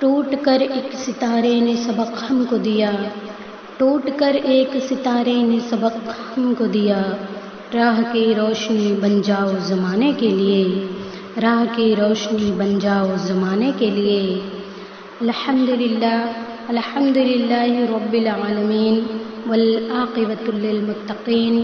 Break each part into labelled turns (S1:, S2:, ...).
S1: ٹوٹ کر ایک ستارے نے سبق ہم کو دیا، ٹوٹ کر ایک ستارے نے سبق ہم کو دیا، راہ کی روشنی بن جاؤ زمانے کے لیے، راہ کی روشنی بن جاؤ زمانے کے لیے۔ الحمدللہ الحمدللہ رب العالمین والعاقبۃ للمتقین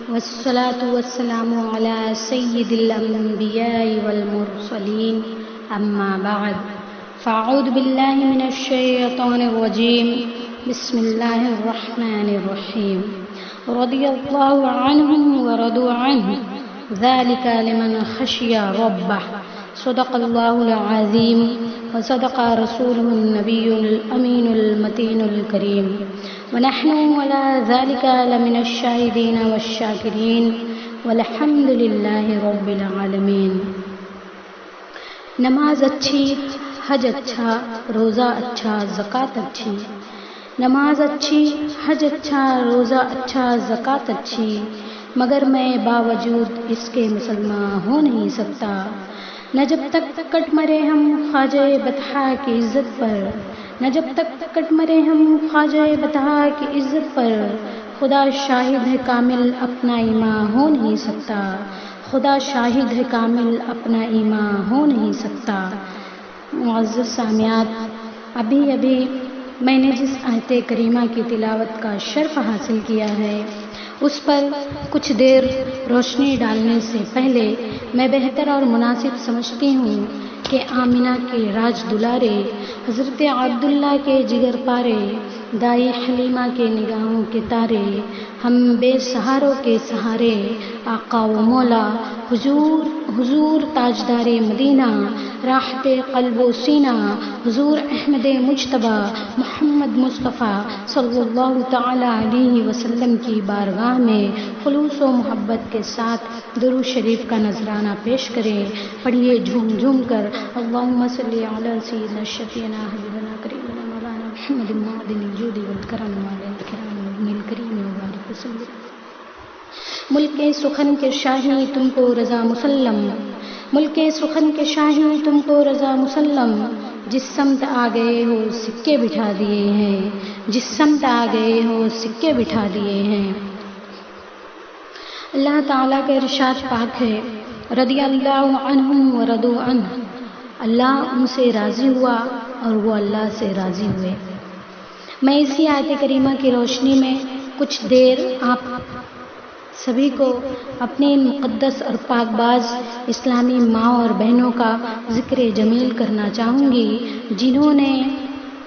S1: والصلاة والسلام علی سید الانبیاء والمرسلین، اما بعد فاعوذ باللہ من الشیطان الرجیم، بسم اللہ الرحمن الرحیم۔ رضی اللہ عنہم ورضوا عنہ، ذلک لمن خشی ربہ، صدق اللہ العظیم وصدق رسوله النبی الامین المتین الکریم، ونحن على ذلك لمن الشاہدین والشاکرین، والحمد للہ رب العالمین۔ نماز اچھی، حج اچھا، روزہ اچھا، زکوٰۃ اچھی۔ نماز اچھی، حج اچھا، روزہ اچھا، زکوٰۃ اچھی، مگر میں باوجود اس کے مسلمان ہو نہیں سکتا، نہ جب تک کٹ مرے ہم خواجہ بطحہ کی عزت پر، نہ جب تک کٹ مرے ہم خواجہ بطحہ کی عزت پر، خدا شاہد ہے کامل اپنا ایمان ہو نہیں سکتا، خدا شاہد ہے کامل اپنا ایمان ہو نہیں سکتا۔ معزز سامعات، ابھی میں نے جس آیت کریمہ کی تلاوت کا شرف حاصل کیا ہے، اس پر کچھ دیر روشنی ڈالنے سے پہلے میں بہتر اور مناسب سمجھتی ہوں کہ آمنہ کے راج دلارے، حضرت عبداللہ کے جگر پارے، دائی حلیمہ کے نگاہوں کے تارے، ہم بے سہاروں کے سہارے، آقا و مولا حضور تاجدار مدینہ، راحت قلب و سینہ، حضور احمد مجتبیٰ محمد مصطفیٰ صلی اللہ تعالی علیہ وسلم کی بارگاہ میں خلوص و محبت کے ساتھ درود شریف کا نذرانہ پیش کریں۔ پڑھیے جھوم جھوم کر، اللہم صلی علی سیدنا شفیعنا حبیبنا کریمنا مولانا محمد معدن الجود والکرم وعلی الکرام ابن الکریم وبارک وسلم۔ ملک سخن کے شاہی تم کو رضا مسلم، ملک سخن کے شاہی تم کو رضا مسلم، جس سمت آ گئے ہو سکے بٹھا دیے ہیں، جس سمت آ گئے ہو سکے بٹھا دیے ہیں۔ اللہ تعالیٰ کا ارشاد پاک ہے، رضی اللہ عنہم ورضوا عنہ، اللہ ان سے راضی ہوا اور وہ اللہ سے راضی ہوئے۔ میں اسی آیت کریمہ کی روشنی میں کچھ دیر آپ سبھی کو اپنے مقدس اور پاک باز اسلامی ماں اور بہنوں کا ذکر جمیل کرنا چاہوں گی، جنہوں نے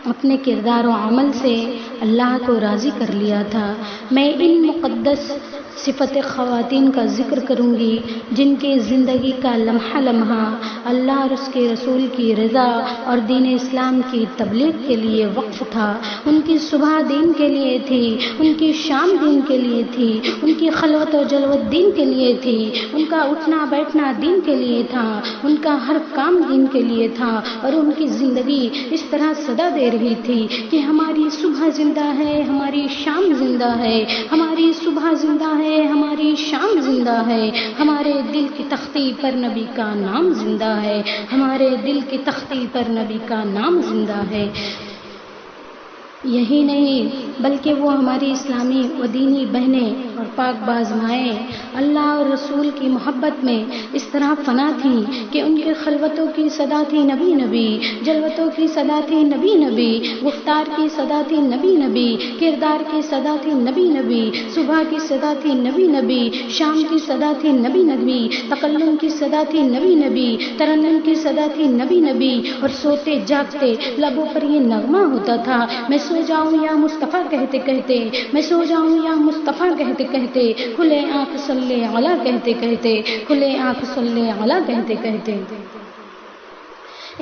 S1: اپنے کردار و عمل سے اللہ کو راضی کر لیا تھا۔ میں ان مقدس صفت خواتین کا ذکر کروں گی جن کی زندگی کا لمحہ لمحہ اللہ اور اس کے رسول کی رضا اور دین اسلام کی تبلیغ کے لیے وقف تھا۔ ان کی صبح دین کے لیے تھی، ان کی شام دین کے لیے تھی، ان کی خلوت و جلوت دین کے لیے تھی، ان کا اٹھنا بیٹھنا دین کے لیے تھا، ان کا ہر کام دین کے لیے تھا، اور ان کی زندگی اس طرح صدا دے رہی تھی کہ ہماری صبح زندہ ہے، ہماری شام زندہ ہے، ہماری صبح زندہ ہے، ہماری شام زندہ ہے، ہمارے دل کی تختی پر نبی کا نام زندہ ہے، ہمارے دل کی تختی پر نبی کا نام زندہ ہے۔ یہی نہیں بلکہ وہ ہماری اسلامی و دینی بہنیں اور پاک باز مائیں اللہ اور رسول کی محبت میں اس طرح فنا تھیں کہ ان کے خلوتوں کی صدا تھی نبی نبی، جلوتوں کی صدا تھی نبی نبی، گفتار کی صدا تھی نبی نبی، کردار کی صدا تھی نبی نبی، صبح کی صدا تھی نبی نبی، شام کی صدا تھی نبی نبی، تکلم کی صدا تھی نبی نبی، ترنم کی صدا تھی نبی نبی، اور سوتے جاگتے لبوں پر یہ نغمہ ہوتا تھا، میں سو جاؤں یا مصطفیٰ کہتے کہتے، میں سو جاؤں یا مصطفیٰ کہتے کہتے، کھلے آنکھ صلی علی کہتے کہتے، کھلے آنکھ صلی علی کہتے کہتے۔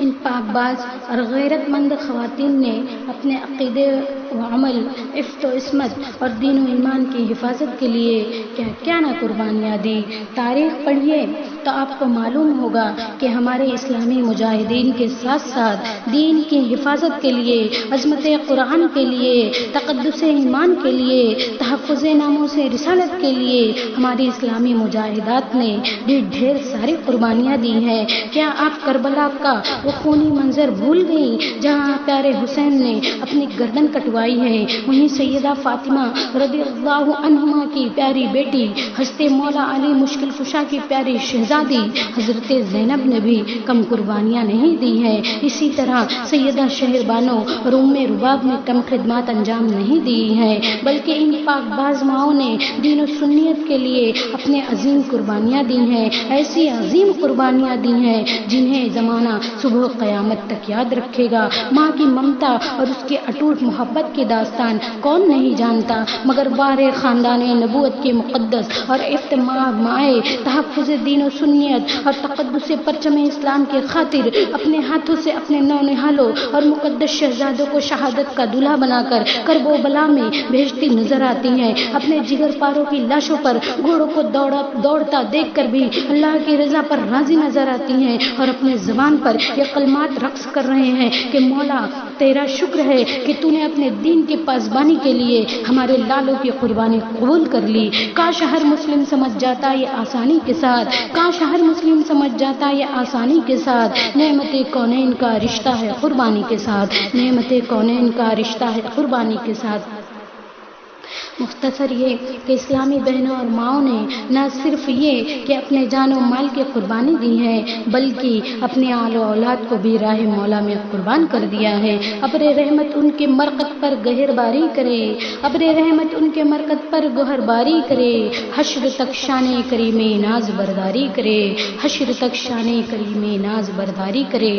S1: ان پاک باز اور غیرت مند خواتین نے اپنے عقیدے و عمل، عفت و عصمت اور دین و ایمان کی حفاظت کے لیے کیا کیا نہ قربانیاں دی۔ تاریخ پڑھیے تو آپ کو معلوم ہوگا کہ ہمارے اسلامی مجاہدین کے ساتھ ساتھ دین کی حفاظت کے لیے، عظمت قرآن کے لیے، تقدس ایمان کے لیے، تحفظ ناموس رسالت کے لیے ہماری اسلامی مجاہدات نے بھی ڈھیر ساری قربانیاں دی ہیں۔ کیا آپ کربلا کا وہ خونی منظر بھول گئیں جہاں پیارے حسین نے اپنی گردن کٹوائی ہے، وہیں سیدہ فاطمہ رضی اللہ عنہما کی پیاری بیٹی حضرت مولا علی مشکل کشا کی پیاری شہزادی حضرت زینب نے بھی کم قربانیاں نہیں دی ہیں۔ اسی طرح سیدہ شہر بانو روم رباب نے کم خدمات انجام نہیں دی ہیں، بلکہ ان پاک باز ماؤں نے دین و سنیت کے لیے اپنے عظیم قربانیاں دی ہیں، ایسی عظیم قربانیاں دی ہیں جنہیں زمانہ صبح قیامت تک یاد رکھے گا۔ ماں کی ممتا اور اس کے اٹوٹ محبت کی داستان کون نہیں جانتا، مگر بارے خاندان نبوت کے مقدس اور اہتمام مائے تحفظ دین و سنیت اور تقدس پرچم اسلام کے خاطر اپنے ہاتھوں سے اپنے نونہالوں اور مقدس شہزادوں کو شہادت کا دولہا بنا کر کرب و بلا میں بھیجتی نظر آتی ہیں۔ اپنے جگر پاروں کی لاشوں پر گھوڑوں کو دوڑتا دیکھ کر بھی اللہ کی رضا پر راضی نظر آتی ہیں اور اپنے زبان پر یہ کلمات رقص کر رہے ہیں کہ مولا تیرا شکر ہے کہ تو نے اپنے دین کی پاسبانی کے لیے ہمارے لالوں کی قربانی قبول کر لی۔ کاش ہر مسلم سمجھ جاتا یہ آسانی کے ساتھ، کاش ہر مسلم سمجھ جاتا یہ آسانی کے ساتھ، نعمت کونین کا رشتہ ہے قربانی کے ساتھ، نعمت کونین کا رشتہ ہے قربانی کے ساتھ۔ مختصر یہ کہ اسلامی بہنوں اور ماؤں نے نہ صرف یہ کہ اپنے جان و مال کی قربانی دی ہے، بلکہ اپنے آل و اولاد کو بھی راہ مولا میں قربان کر دیا ہے۔ ابر رحمت ان کے مرقد پر گہر باری کرے، ابر رحمت ان کے مرقد پر گہر باری کرے، حشر تک شان کریم ناز برداری کرے، حشر تک شان کریم ناز برداری کرے۔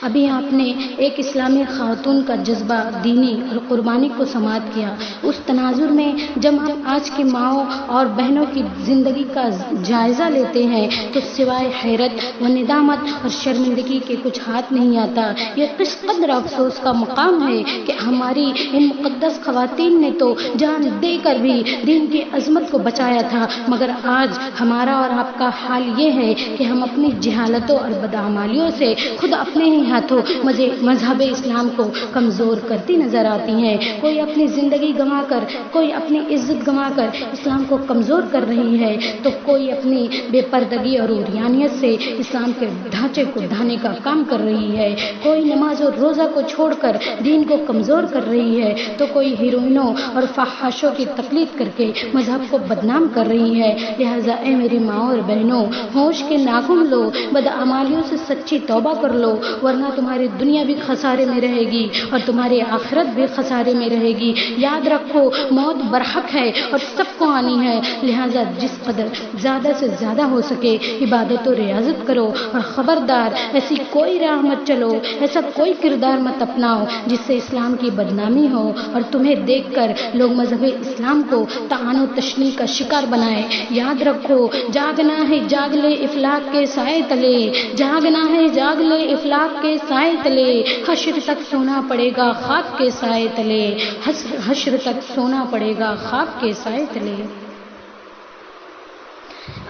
S1: ابھی آپ نے ایک اسلامی خاتون کا جذبہ دینی اور قربانی کو سماعت کیا۔ اس تناظر میں جب ہم آج کی ماؤں اور بہنوں کی زندگی کا جائزہ لیتے ہیں تو سوائے حیرت و ندامت اور شرمندگی کے کچھ ہاتھ نہیں آتا۔ یہ کس قدر افسوس کا مقام ہے کہ ہماری ان مقدس خواتین نے تو جان دے کر بھی دین کی عظمت کو بچایا تھا، مگر آج ہمارا اور آپ کا حال یہ ہے کہ ہم اپنی جہالتوں اور بدعمالیوں سے خود اپنے ہی ہاتھوں مذہب اسلام کو کمزور کرتی نظر آتی ہیں۔ کوئی اپنی زندگی گنوا کر، کوئی اپنی عزت گنوا کر اسلام کو کمزور کر رہی ہے، تو کوئی اپنی بے پردگی اور عریانیت سے اسلام کے ڈھانچے کو ڈھانے کا کام کر رہی ہے، کوئی نماز اور روزہ کو چھوڑ کر دین کو کمزور کر رہی ہے، تو کوئی ہیروئنوں اور فحاشوں کی تقلید کر کے مذہب کو بدنام کر رہی ہے۔ لہٰذا اے میری ماں اور بہنوں، ہوش کے ناخن لو، بدعمالیوں سے سچی توبہ کر لو، ورنہ تمہاری دنیا بھی خسارے میں رہے گی اور تمہاری آخرت بھی خسارے میں رہے گی۔ یاد رکھو موت برحق ہے اور سب کو آنی ہے، لہٰذا جس قدر زیادہ سے زیادہ ہو سکے عبادت و ریاضت کرو، اور خبردار ایسی کوئی راہ مت چلو، ایسا کوئی کردار مت اپناؤ جس سے اسلام کی بدنامی ہو اور تمہیں دیکھ کر لوگ مذہب اسلام کو طعن و تشنیع کا شکار بنائے۔ یاد رکھو جاگنا ہے جاگ لے افلاک کے سائے تلے، جاگنا ہے جاگ لے افلاک کے سائے تلے، حشر تک سونا پڑے گا خاک کے سائے تلے، حشر تک سونا پڑے گا خاک کے سائے تلے۔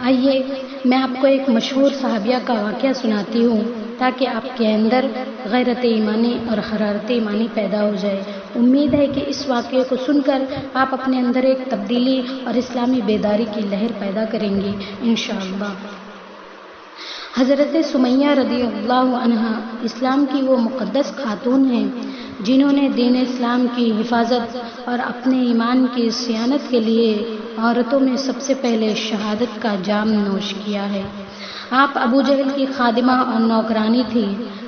S1: آئیے میں آپ کو ایک مشہور صحابیہ کا واقعہ سناتی ہوں تاکہ آپ کے اندر غیرت ایمانی اور حرارت ایمانی پیدا ہو جائے۔ امید ہے کہ اس واقعے کو سن کر آپ اپنے اندر ایک تبدیلی اور اسلامی بیداری کی لہر پیدا کریں گی انشاءاللہ۔ حضرت سمیہ رضی اللہ عنہا اسلام کی وہ مقدس خاتون ہیں جنہوں نے دین اسلام کی حفاظت اور اپنے ایمان کی صیانت کے لیے عورتوں میں سب سے پہلے شہادت کا جام نوش کیا ہے۔ آپ ابو جہل کی خادمہ اور نوکرانی تھی،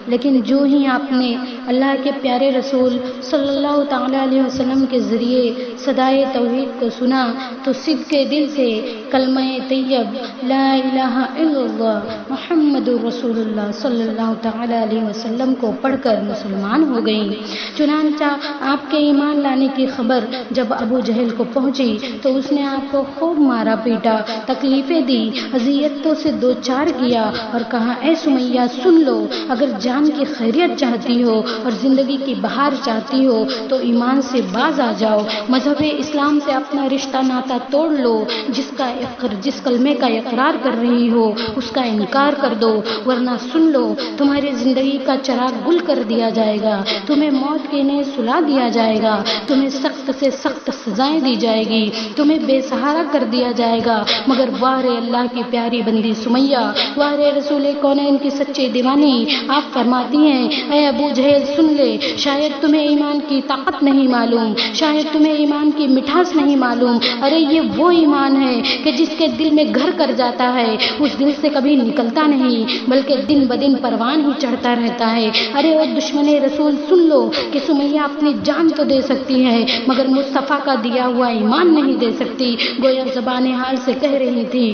S1: لیکن جو ہی آپ نے اللہ کے پیارے رسول صلی اللہ تعالیٰ علیہ وسلم کے ذریعے صدائے توحید کو سنا تو صدق کے دل سے کلمہ طیب لا الہ الا اللہ محمد رسول اللہ صلی اللہ تعالیٰ علیہ وسلم کو پڑھ کر مسلمان ہو گئیں۔ چنانچہ آپ کے ایمان لانے کی خبر جب ابو جہل کو پہنچی تو اس نے آپ کو خوب مارا پیٹا، تکلیفیں دی، اذیتوں سے دو چار کیا اور کہا اے سمیہ سن لو، اگر جان کی خیریت چاہتی ہو اور زندگی کی بہار چاہتی ہو تو ایمان سے باز آ جاؤ، مذہب اسلام سے اپنا رشتہ ناتا توڑ لو، جس کلمے کا اقرار کر رہی ہو اس کا انکار کر دو، ورنہ سن لو تمہاری زندگی کا چراغ گل کر دیا جائے گا، تمہیں موت کے نیز سلا دیا جائے گا، تمہیں سخت سے سخت سزائیں دی جائے گی، تمہیں بے سہارا کر دیا جائے گا، مگر واہ اللہ کی پیاری بندی سمیہ، واہ رسول کونین کی سچے دیوانی، آپ فرماتی ہیں اے ابو جہل سن لے، شاید تمہیں ایمان کی طاقت نہیں معلوم، شاید تمہیں ایمان کی مٹھاس نہیں معلوم، ارے یہ وہ ایمان ہے کہ جس کے دل میں گھر کر جاتا ہے اس دل سے کبھی نکلتا نہیں بلکہ دن بدن پروان ہی چڑھتا رہتا ہے۔ ارے اور دشمن رسول سن لو کہ سمیہ اپنی جان تو دے سکتی ہے مگر مصطفیٰ کا دیا ہوا ایمان نہیں دے سکتی، گویا زبان حال سے کہہ رہی تھی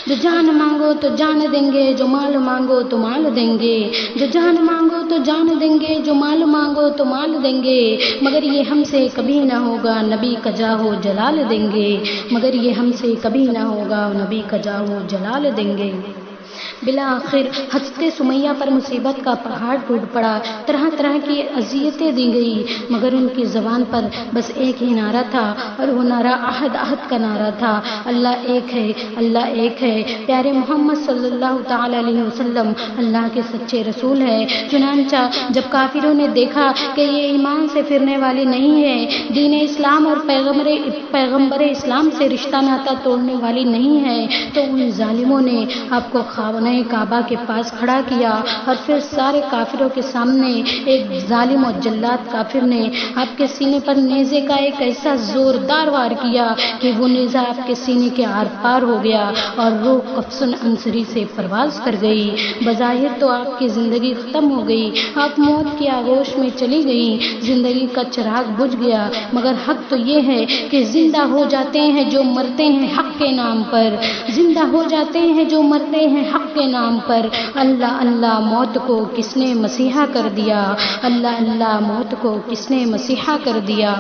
S1: جو جان مانگو تو جان دیں گے، جو مال مانگو تو مال دیں گے، جو جان مانگو تو جان دیں گے، جو مال مانگو تو مال دیں گے، مگر یہ ہم سے کبھی نہ ہوگا نبی کا جاہو جلال دیں گے، مگر یہ ہم سے کبھی نہ ہوگا نبی کا جاہو جلال دیں گے۔ بالآخر حضرت سمیہ پر مصیبت کا پہاڑ ٹوٹ پڑا، طرح طرح کی اذیتیں دی گئی مگر ان کی زبان پر بس ایک ہی نعرہ تھا اور وہ نعرہ عہد عہد کا نعرہ تھا، اللہ ایک ہے، اللہ ایک ہے، پیارے محمد صلی اللہ تعالی علیہ وسلم اللہ کے سچے رسول ہے۔ چنانچہ جب کافروں نے دیکھا کہ یہ ایمان سے پھرنے والی نہیں ہے، دین اسلام اور پیغمبر اسلام سے رشتہ ناتا توڑنے والی نہیں ہے، تو ان ظالموں نے آپ کو خانہ کعبہ کے پاس کھڑا کیا اور پھر سارے کافروں کے سامنے ایک ظالم و جلاد کافر نے آپ کے سینے پر نیزے کا ایک ایسا زوردار وار کیا کہ وہ نیزہ آپ کے سینے کے آر پار ہو گیا اور روح قفصن انصری سے پرواز کر گئی۔ بظاہر تو آپ کی زندگی ختم ہو گئی، آپ موت کی آغوش میں چلی گئی، زندگی کا چراغ بجھ گیا، مگر حق تو یہ ہے کہ زندہ ہو جاتے ہیں جو مرتے ہیں حق کے نام پر، زندہ ہو جاتے ہیں جو مرتے ہیں حق کے نام پر۔ اللہ اللہ موت کو کس نے مسیحا کر دیا، اللہ اللہ موت کو کس نے مسیحا کر دیا۔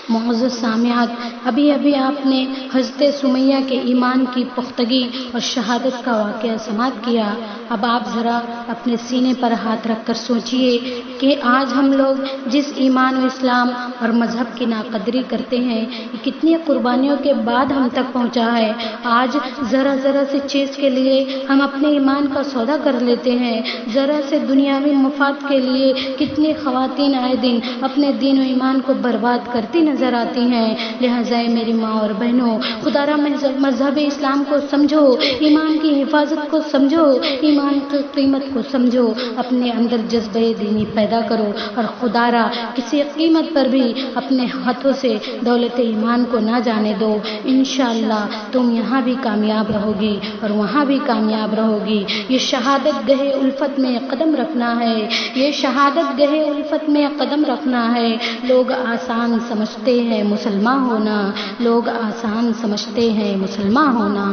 S1: معزز سامعات، ابھی ابھی آپ نے حضرت سمیہ کے ایمان کی پختگی اور شہادت کا واقعہ سماعت کیا۔ اب آپ ذرا اپنے سینے پر ہاتھ رکھ کر سوچئے کہ آج ہم لوگ جس ایمان و اسلام اور مذہب کی ناقدری کرتے ہیں یہ کتنی قربانیوں کے بعد ہم تک پہنچا ہے۔ آج ذرا ذرا سے چیز کے لیے ہم اپنے ایمان کا سودا کر لیتے ہیں، ذرا سے دنیاوی مفاد کے لیے کتنی خواتین آئے دن اپنے دین و ایمان کو برباد کرتی نظر آتی ہیں۔ لہٰذا میری ماں اور بہنوں، خدا را مذہب اسلام کو سمجھو، ایمان کی حفاظت کو سمجھو، ایمان کی قیمت کو سمجھو، اپنے اندر جذبہ دینی پیدا کرو اور خدا را کسی قیمت پر بھی اپنے ہاتھوں سے دولت ایمان کو نہ جانے دو۔ انشاءاللہ تم یہاں بھی کامیاب رہو گی اور وہاں بھی کامیاب رہو گی۔ یہ شہادت گہے الفت میں قدم رکھنا ہے، یہ شہادت گہے الفت میں قدم رکھنا ہے۔ لوگ آسان سمجھتے ہیں مسلمان ہونا، لوگ آسان سمجھتے ہیں مسلمان ہونا۔